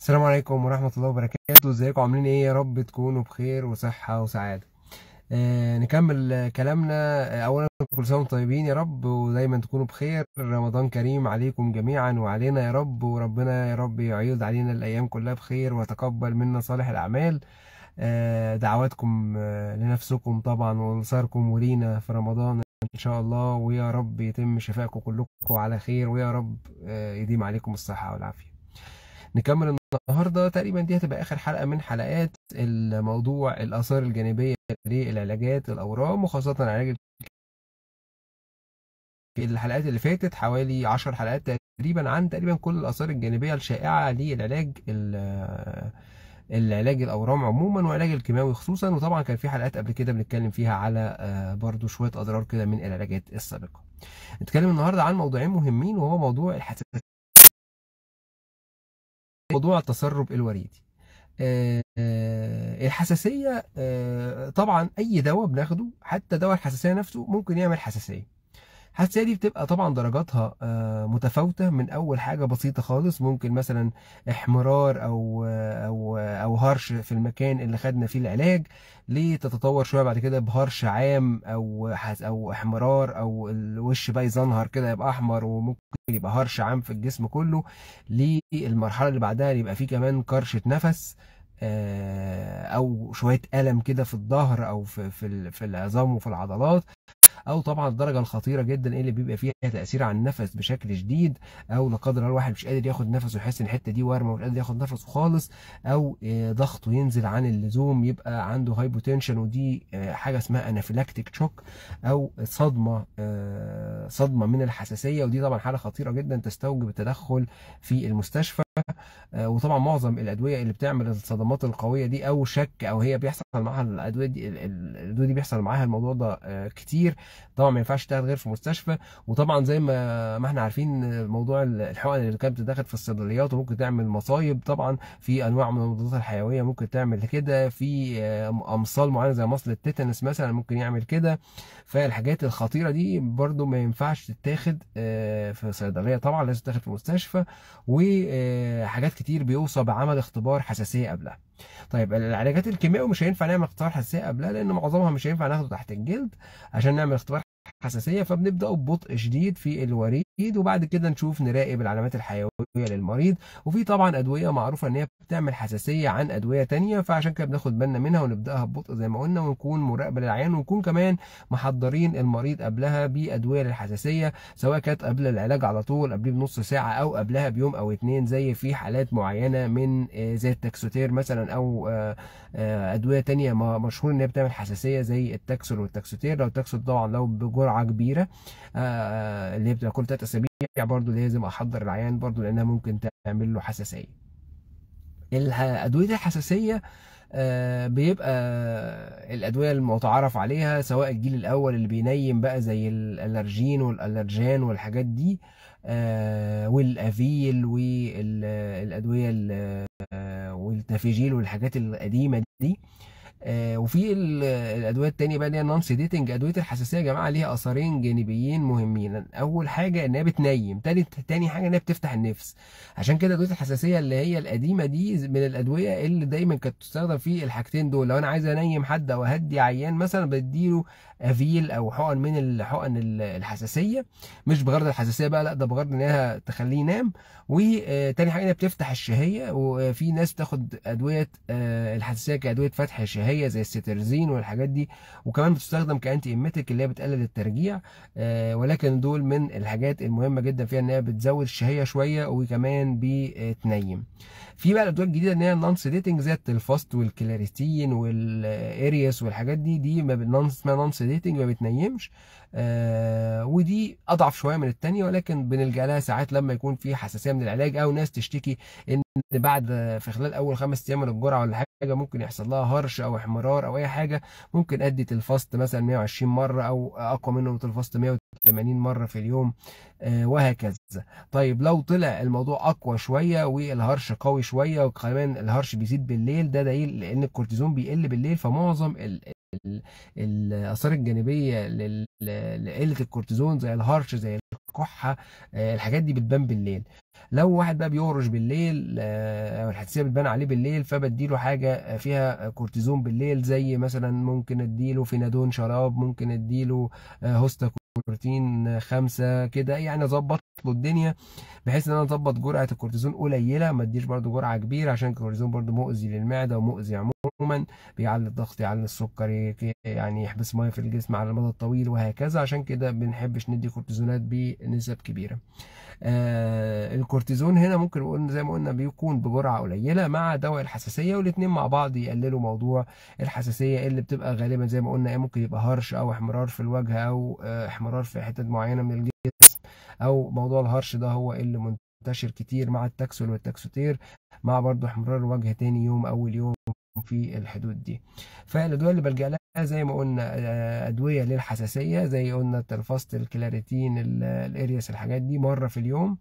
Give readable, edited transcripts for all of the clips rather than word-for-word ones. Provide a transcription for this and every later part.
السلام عليكم ورحمة الله وبركاته. ازيكم عاملين ايه؟ يا رب تكونوا بخير وصحة وسعادة. نكمل كلامنا. اولا كل سنة وانتم طيبين يا رب، ودايما تكونوا بخير. رمضان كريم عليكم جميعا وعلينا يا رب، وربنا يا رب يعيد علينا الايام كلها بخير ويتقبل منا صالح الاعمال. دعواتكم لنفسكم طبعا ولصاركم ولينا في رمضان ان شاء الله، ويا رب يتم شفائكم كلكم على خير، ويا رب يديم عليكم الصحة والعافية. نكمل النهارده. تقريبا دي هتبقى اخر حلقه من حلقات الموضوع الاثار الجانبيه للعلاجات الاورام، وخاصه العلاج. الحلقات اللي فاتت حوالي 10 حلقات تقريبا عن تقريبا كل الاثار الجانبيه الشائعه للعلاج العلاج الاورام عموما وعلاج الكيماوي خصوصا. وطبعا كان في حلقات قبل كده بنتكلم فيها على برضو شويه اضرار كده من العلاجات السابقه. نتكلم النهارده عن موضوعين مهمين، وهو موضوع الحساسيه، موضوع التسرب الوريدي. الحساسية، طبعا أي دواء بناخده حتى دواء الحساسية نفسه ممكن يعمل حساسية. الحساسية دي بتبقى طبعا درجاتها متفاوتة، من أول حاجة بسيطة خالص ممكن مثلا احمرار أو هرش في المكان اللي خدنا فيه العلاج، لتتطور شوية بعد كده بهرش عام أو احمرار، أو الوش بقى يزنهر كده يبقى أحمر، وممكن يبقى هرش عام في الجسم كله. للمرحلة اللي بعدها يبقى فيه كمان كرشة نفس، أو شوية ألم كده في الظهر أو في العظام وفي العضلات. او طبعا الدرجه الخطيره جدا اللي بيبقى فيها تاثير على النفس بشكل شديد، او لا قدر الله الواحد مش قادر ياخد نفسه ويحس ان الحته دي وارمه ومش قادر ياخد نفسه خالص، او ضغطه ينزل عن اللزوم، يبقى عنده هايبوتنشن، ودي حاجه اسمها انافيلاكتيك شوك، او صدمه من الحساسيه. ودي طبعا حاله خطيره جدا تستوجب التدخل في المستشفى. وطبعا معظم الادويه اللي بتعمل الصدمات القويه دي او شك او هي بيحصل معاها الادويه دي، الادويه دي بيحصل معاها الموضوع ده كتير. طبعا ما ينفعش تشتغل غير في مستشفى. وطبعا زي ما احنا عارفين موضوع الحقن اللي كانت بتدخل في الصيدليات وممكن تعمل مصايب. طبعا في انواع من المضادات الحيويه ممكن تعمل كده، في امصال معينه زي مصل التيتانس مثلا ممكن يعمل كده. فالحاجات الخطيره دي برضو ما ينفعش تتاخد في صيدليه، طبعا لازم تتاخد في مستشفى. وحاجات كتير بيوصى بعمل اختبار حساسيه قبلها. طيب العلاجات الكيماوي مش هينفع نعمل اختبار حساسيه قبلها، لان معظمها مش هينفع ناخده تحت الجلد عشان نعمل اختبار حساسيه. فبنبداه ببطء شديد في الوريد، وبعد كده نشوف نراقب العلامات الحيويه للمريض. وفي طبعا ادويه معروفه ان هي بتعمل حساسيه عن ادويه تانية، فعشان كده بناخد بالنا منها ونبداها ببطء زي ما قلنا، ونكون مراقبه للعيان، ونكون كمان محضرين المريض قبلها بادويه للحساسيه، سواء كانت قبل العلاج على طول قبليه بنص ساعه، او قبلها بيوم او اتنين، زي في حالات معينه من زي التاكسوتير مثلا، او ادويه تانية مشهور ان هي بتعمل حساسيه زي التاكسول والتاكسوتير. لو التاكسول طبعا لو بجرعه كبيره اللي هي بتبقى كل 3 اسابيع، برضو لازم احضر العيان برضو لانها ممكن تعمل له حساسيه. ادويه الحساسيه بيبقى الادويه المتعارف عليها، سواء الجيل الاول اللي بينيم بقى زي الالرجين والالرجان والحاجات دي، والافيل والادويه والتافيجيل والحاجات القديمه دي. وفي الادويه التانية بقى اللي هي النون سيديتنج. ادويه الحساسيه يا جماعه ليها اثرين جانبيين مهمين. اول حاجه ان هي بتنيم، تاني حاجه ان هي بتفتح النفس. عشان كده ادويه الحساسيه اللي هي القديمه دي من الادويه اللي دايما كانت تستخدم في الحاجتين دول. لو انا عايز انيم حد او اهدي عيان مثلا، بديله افيل او حقن من الحقن الحساسيه، مش بغرض الحساسيه بقى، لا ده بغرض ان هي تخليه ينام. وتاني حاجه انها بتفتح الشهيه، وفي ناس بتاخد ادويه الحساسيه كادويه فتح الشهيه زي السيترزين والحاجات دي، وكمان بتستخدم كانتي ايميتيك اللي هي بتقلل الترجيع. ولكن دول من الحاجات المهمه جدا فيها ان هي بتزود الشهيه شويه، وكمان بتنيم. في بقى الادويه الجديده ان هي النون سيديتنج زي التلفاست والكلاريتين والارياس والحاجات دي ما اسمها نون سيديتنج، ما بتنيمش. ودي اضعف شويه من التانية، ولكن بنلجا لها ساعات لما يكون في حساسيه من العلاج، او ناس تشتكي ان بعد في خلال اول 5 ايام من الجرعه ولا حاجه ممكن يحصل لها هرش او احمرار او اي حاجه. ممكن ادي تلفاست مثلا 120 مره، او اقوى منه تلفاست 180 مره في اليوم، وهكذا. طيب لو طلع الموضوع اقوى شويه والهرش قوي شويه، وكمان الهرش بيزيد بالليل، ده دليل لان الكورتيزون بيقل بالليل، فمعظم الاثار الجانبيه لقله الكورتيزون زي الهرش، زي الكحه. الحاجات دي بتبان بالليل. لو واحد بقى بيهرش بالليل او الحساسيه بتبان عليه بالليل، فبديله حاجه فيها كورتيزون بالليل، زي مثلا ممكن اديله فينادون شراب، ممكن اديله هوستا كورتين 5 كده، يعني اظبط له الدنيا بحيث ان انا اظبط جرعه الكورتيزون قليله، ما اديش برده جرعه كبيره، عشان الكورتيزون برده مؤذي للمعده ومؤذي عموما، بيعلي الضغط، يعلي السكر، يعني يحبس ميه في الجسم على المدى الطويل وهكذا. عشان كده بنحبش ندي كورتيزونات بنسب كبيره. الكورتيزون هنا ممكن نقول زي ما قلنا بيكون بجرعه قليله مع دواء الحساسيه، والاثنين مع بعض يقللوا موضوع الحساسيه اللي بتبقى غالبا زي ما قلنا ممكن يبقى هرش او احمرار في الوجه، او احمرار في حتت معينه من الجسم، او موضوع الهرش ده هو اللي منتشر كتير مع التكسل والتكسوتير، مع برضو احمرار الوجه تاني يوم اول يوم في الحدود دي. فالادويه اللي بلجأ لها زي ما قلنا ادويه للحساسيه، زي قلنا التلفاست، الكلاريتين، الارياس، الحاجات دي مره في اليوم.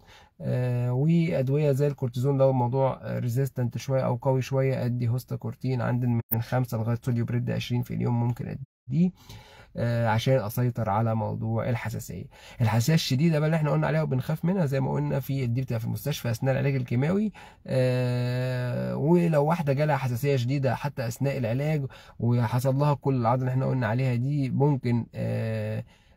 وادويه زي الكورتيزون لو الموضوع ريزيستنت شويه او قوي شويه، ادي هوستا كورتين عندي من 5 لغايه سوليو بريد 20 في اليوم ممكن اديه عشان اسيطر على موضوع الحساسيه. الحساسيه الشديده بقى اللي احنا قلنا عليها وبنخاف منها زي ما قلنا دي بتبقى في المستشفى اثناء العلاج الكيماوي. ولو واحده جالها حساسيه شديده حتى اثناء العلاج وحصل لها كل الاعراض اللي احنا قلنا عليها دي، ممكن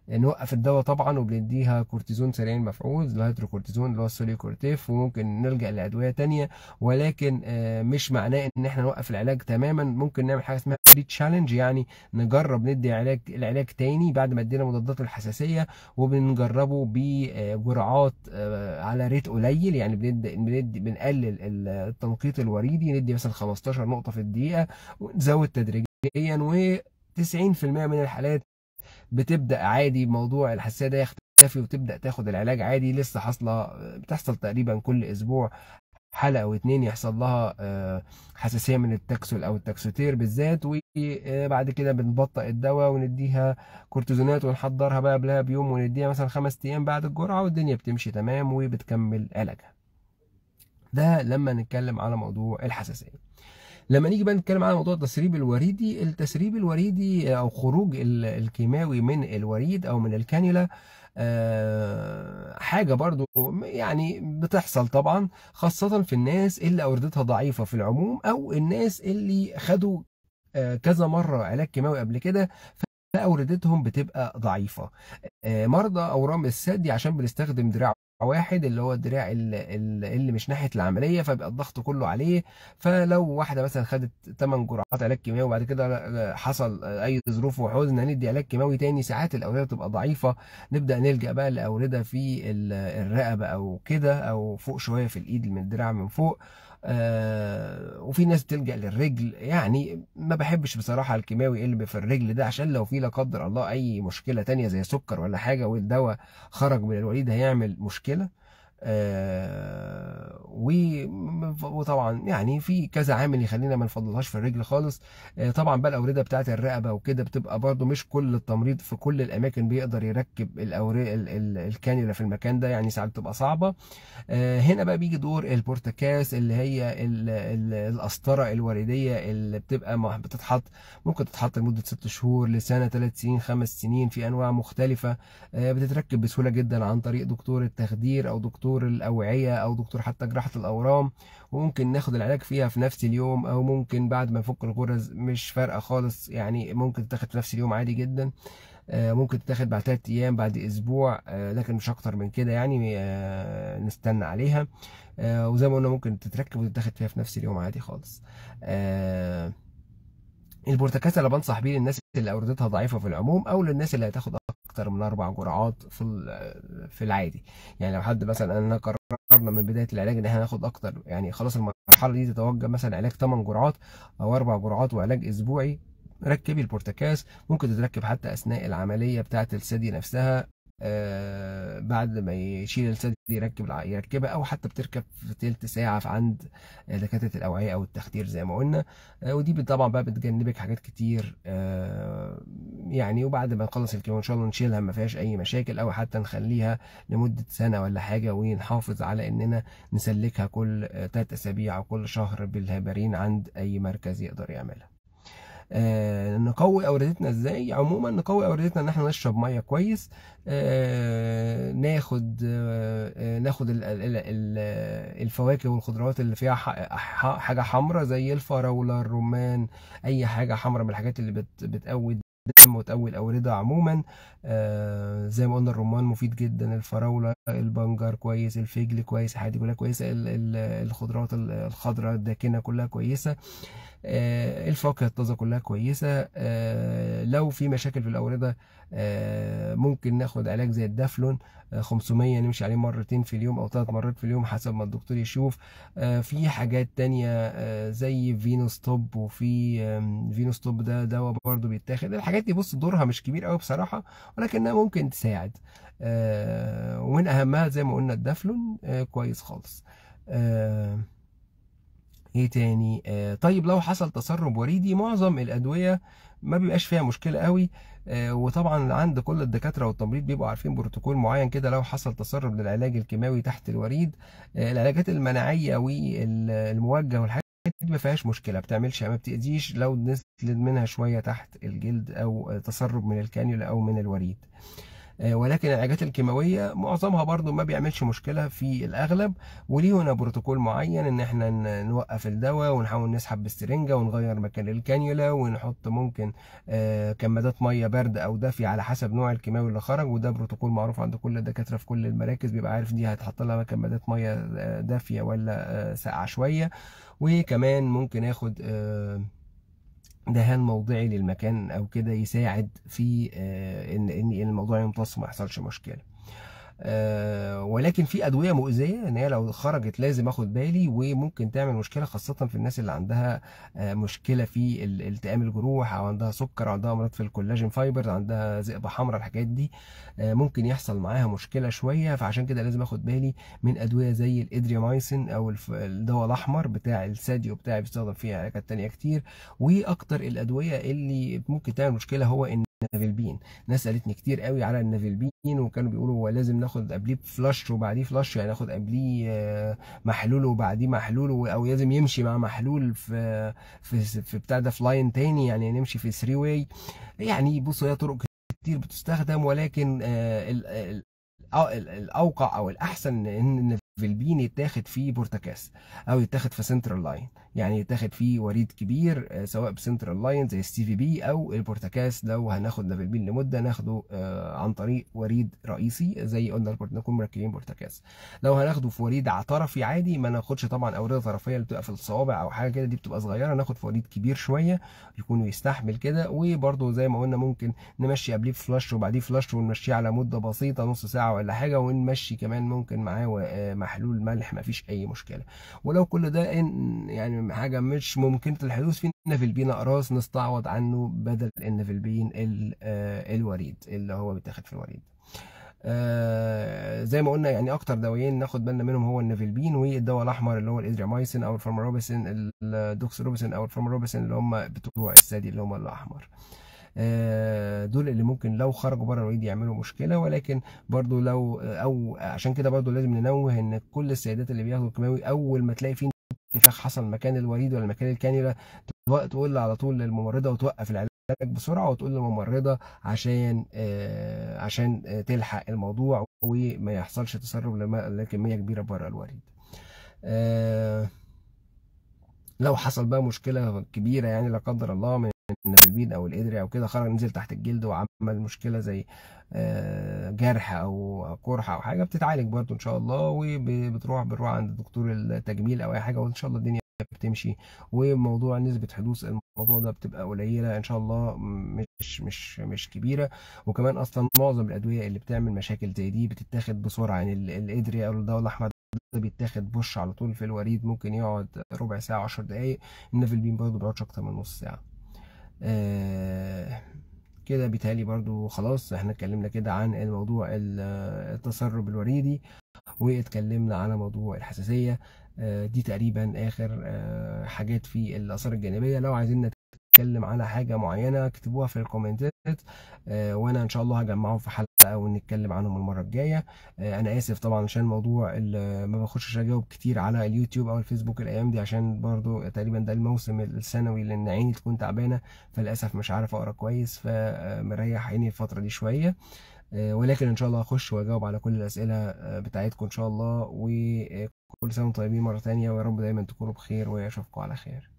نوقف الدواء طبعا، وبنديها كورتيزون سريع المفعول، الهيدروكورتيزون اللي هو السوليكورتيف، وممكن نلجأ لأدوية تانية. ولكن مش معناه ان احنا نوقف العلاج تماما. ممكن نعمل حاجة اسمها ري تشالنج، يعني نجرب ندي العلاج تاني بعد ما ادينا مضادات الحساسية، وبنجربه بجرعات على ريت قليل، يعني بنقلل التنقيط الوريدي، ندي مثلا 15 نقطة في الدقيقة ونزود تدريجيا، و90% من الحالات بتبدا عادي موضوع الحساسيه ده يختفي، وتبدا تاخد العلاج عادي. لسه حاصله، بتحصل تقريبا كل اسبوع حالة او اتنين يحصل لها حساسية من التكسل او التكسوتير بالذات، وبعد كده بنبطئ الدواء ونديها كورتيزونات ونحضرها بقى قبلها بيوم، ونديها مثلا 5 ايام بعد الجرعة، والدنيا بتمشي تمام وبتكمل علاجها. ده لما نتكلم على موضوع الحساسية. لما نيجي بقى نتكلم على موضوع التسريب الوريدي، التسريب الوريدي او خروج الكيماوي من الوريد او من الكانيولا حاجة برضو يعني بتحصل طبعا، خاصة في الناس اللي أوردتها ضعيفة في العموم، أو الناس اللي خدوا كذا مرة علاج كيماوي قبل كده فأوردتهم بتبقى ضعيفة. مرضى أورام الثدي عشان بنستخدم دراع واحد اللي هو الدراع اللي مش ناحيه العمليه، فبيبقى الضغط كله عليه. فلو واحده مثلا خدت 8 جرعات علاج كيماوي وبعد كده حصل اي ظروف وحزن ندي علاج كيماوي تاني، ساعات الاورده بتبقى ضعيفه، نبدا نلجا بقى لاورده في الرقبه او كده، او فوق شويه في الايد من الدراع من فوق. وفي ناس بتلجأ للرجل. يعني ما بحبش بصراحة الكيماوي اللي في الرجل ده، عشان لو في لا قدر الله أي مشكلة تانية زي سكر ولا حاجة والدواء خرج من الوريد هيعمل مشكلة. وطبعا يعني في كذا عامل يخلينا ما نفضلهاش في الرجل خالص. طبعا بقى الاورده بتاعت الرقبه وكده بتبقى برضو مش كل التمريض في كل الاماكن بيقدر يركب الكانيولا في المكان ده، يعني ساعات بتبقى صعبه. هنا بقى بيجي دور البورتاكاس اللي هي القسطره الوريديه اللي بتبقى بتتحط، ممكن تتحط لمده 6 شهور لسنه، 3 سنين، 5 سنين، في انواع مختلفه. بتتركب بسهوله جدا عن طريق دكتور التخدير او دكتور الأوعية أو دكتور حتى جراحة الأورام، وممكن ناخد العلاج فيها في نفس اليوم، أو ممكن بعد ما نفك الغرز، مش فارقة خالص، يعني ممكن تاخد في نفس اليوم عادي جدا. ممكن تتاخد بعد 3 أيام، بعد أسبوع، لكن مش أكتر من كده، يعني نستنى عليها. وزي ما قلنا ممكن تتركب وتتاخد فيها في نفس اليوم عادي خالص. البورتكاس اللي بنصح بيه للناس اللي اوردتها ضعيفه في العموم، او للناس اللي هتاخد اكتر من 4 جرعات في العادي. يعني لو حد مثلا انا قررنا من بدايه العلاج ان احنا ناخد اكتر، يعني خلاص المرحله دي تتوجه مثلا علاج 8 جرعات او 4 جرعات وعلاج اسبوعي، ركبي البورتكاس. ممكن تتركب حتى اثناء العمليه بتاعه الثدي نفسها، بعد ما يشيل الثدي يركبها، او حتى بتركب في تلت ساعه في عند دكاتره الاوعيه او التخدير زي ما قلنا. ودي طبعا بقى بتجنبك حاجات كتير يعني. وبعد ما نخلص الكيمو ان شاء الله نشيلها ما فيهاش اي مشاكل، او حتى نخليها لمده سنه ولا حاجه، ونحافظ على اننا نسلكها كل 3 اسابيع او كل شهر بالهبارين عند اي مركز يقدر يعملها. نقوي اوردتنا ازاي؟ عموما نقوي اوردتنا ان احنا نشرب ميه كويس، ناخد الفواكه والخضروات اللي فيها حاجه حمراء زي الفراوله، الرمان، اي حاجه حمراء من الحاجات اللي بتقوي الدم وتقوي الاورده عموما. زي ما قلنا الرمان مفيد جدا، الفراوله، البنجر كويس، الفجل كويس، الحاجات دي كلها كويسه، الخضروات الخضراء الداكنه كلها كويسه، الفواكه الطازه كلها كويسه. لو في مشاكل في الاورده ممكن ناخد علاج زي الدافلون 500 نمشي عليه مرتين في اليوم او 3 مرات في اليوم حسب ما الدكتور يشوف. في حاجات تانية زي فينوستوب، وفي فينوستوب ده دواء برضه بيتاخد. الحاجات دي بص دورها مش كبير قوي بصراحه، ولكنها ممكن تساعد. ومن اهمها زي ما قلنا الدافلون كويس خالص. ايه تاني؟ طيب لو حصل تسرب وريدي معظم الادويه ما بيبقاش فيها مشكله قوي. وطبعا عند كل الدكاتره والتمريض بيبقوا عارفين بروتوكول معين كده لو حصل تسرب للعلاج الكيماوي تحت الوريد. العلاجات المناعيه والموجه والحاجات دي ما فيهاش مشكله، ما بتاذيش لو نزلت منها شويه تحت الجلد او تسرب من الكانيولا او من الوريد. ولكن العلاجات الكيماويه معظمها برضو ما بيعملش مشكله في الاغلب، وليه هنا بروتوكول معين ان احنا نوقف الدواء ونحاول نسحب بالسرنجه ونغير مكان الكانيولا ونحط ممكن كمادات ميه برد او دافيه على حسب نوع الكيماوي اللي خرج. وده بروتوكول معروف عند كل الدكاتره في كل المراكز، بيبقى عارف دي هتحط لها كمادات ميه دافيه ولا ساقعه شويه. وكمان ممكن اخد دهان موضعي للمكان او كده يساعد في ان الموضوع يمتص ما يحصلش مشكله. ولكن في ادويه مؤذيه ان هي لو خرجت لازم اخد بالي، وممكن تعمل مشكله خاصه في الناس اللي عندها مشكله في التئام الجروح، او عندها سكر، او عندها امراض في الكولاجين فايبر، عندها ذئبه حمراء. الحاجات دي ممكن يحصل معاها مشكله شويه، فعشان كده لازم اخد بالي من ادويه زي الادريامايسين او الدواء الاحمر بتاع الساديو بتاعي، بيستخدم فيها علاجات تانية كتير. واكتر الادويه اللي ممكن تعمل مشكله هو النافلبين. ناس قالتني كتير قوي على النافلبين، وكانوا بيقولوا هو لازم ناخد قبليه فلاش وبعديه فلاش، يعني ناخد قبليه محلول وبعديه محلول، او لازم يمشي مع محلول في بتاع ده في لاين تاني، يعني نمشي في 3 واي. يعني بصوا هي طرق كتير بتستخدم، ولكن الاوقع او الاحسن ان الفلبين يتاخد فيه بورتاكاس او يتاخد في سنترال لاين، يعني يتاخد فيه وريد كبير سواء بسنترال لاين زي السي في بي او البورتاكاس. لو هناخد نافلبين لمده ناخده عن طريق وريد رئيسي زي قلنا نكون مركبين بورتاكاس. لو هناخده في وريد طرفي عادي ما ناخدش طبعا اورده طرفيه اللي بتبقى في الصوابع او حاجه كده، دي بتبقى صغيره. ناخد في وريد كبير شويه يكون يستحمل كده. وبرده زي ما قلنا ممكن نمشي قبليه فلاش وبعديه فلاش، ونمشيه على مده بسيطه نص ساعه ولا حاجه، ونمشي كمان ممكن معاه محلول ملح، مفيش اي مشكله. ولو كل ده يعني حاجه مش ممكنه الحدوث، في نافلبين اقراص نستعوض عنه بدل النافلبين الوريد اللي هو بيتاخد في الوريد. زي ما قلنا يعني اكتر دوايين ناخد بالنا منهم هو النافلبين والدواء الاحمر اللي هو الادريامايسين او الفارماروبيسين، الدوكسروبيسين او الفارماروبيسين اللي هم بتوع السادي اللي هم الاحمر. دول اللي ممكن لو خرجوا بره الوريد يعملوا مشكله. ولكن برضو لو او عشان كده برضو لازم ننوه ان كل السيدات اللي بياخدوا الكيماوي اول ما تلاقي فيه انتفاخ حصل مكان الوريد ولا مكان الكانيولا تقول على طول للممرضه وتوقف العلاج بسرعه، وتقول للممرضه عشان تلحق الموضوع وما يحصلش تسرب لكميه كبيره بره الوريد. لو حصل بقى مشكله كبيره يعني لا قدر الله من النافلبين او الادري او كده خرج نزل تحت الجلد وعمل مشكله زي جرح او قرحه او حاجه، بتتعالج برضو ان شاء الله، بنروح عند دكتور التجميل او اي حاجه، وان شاء الله الدنيا بتمشي. وموضوع نسبه حدوث الموضوع ده بتبقى قليله ان شاء الله، مش كبيره. وكمان اصلا معظم الادويه اللي بتعمل مشاكل زي دي بتتاخد بسرعه، يعني الادري او الدواء الاحمر ده بيتاخد بوش على طول في الوريد، ممكن يقعد ربع ساعه 10 دقائق. النافلبين برضه بيقعدش اكتر من نص ساعه. كده بيتهيألي برضو خلاص احنا اتكلمنا كده عن الموضوع التسرب الوريدي، واتكلمنا على موضوع الحساسية. دي تقريبا اخر حاجات في الآثار الجانبية. لو عايزين نتكلم على حاجة معينة اكتبوها في الكومنتات، وانا ان شاء الله هجمعهم في حلقة ونتكلم عنهم المرة الجاية. انا اسف طبعا عشان موضوع ما بخشش اجاوب كتير على اليوتيوب او الفيسبوك الايام دي، عشان برضو تقريبا ده الموسم السنوي لان عيني تكون تعبانة، فللاسف مش عارف اقرا كويس، فمريح عيني الفترة دي شوية. ولكن ان شاء الله هخش واجاوب على كل الاسئلة بتاعتكم ان شاء الله. وكل سنة وانتم طيبين مرة تانية، ويا رب دايما تكونوا بخير واشوفكم على خير.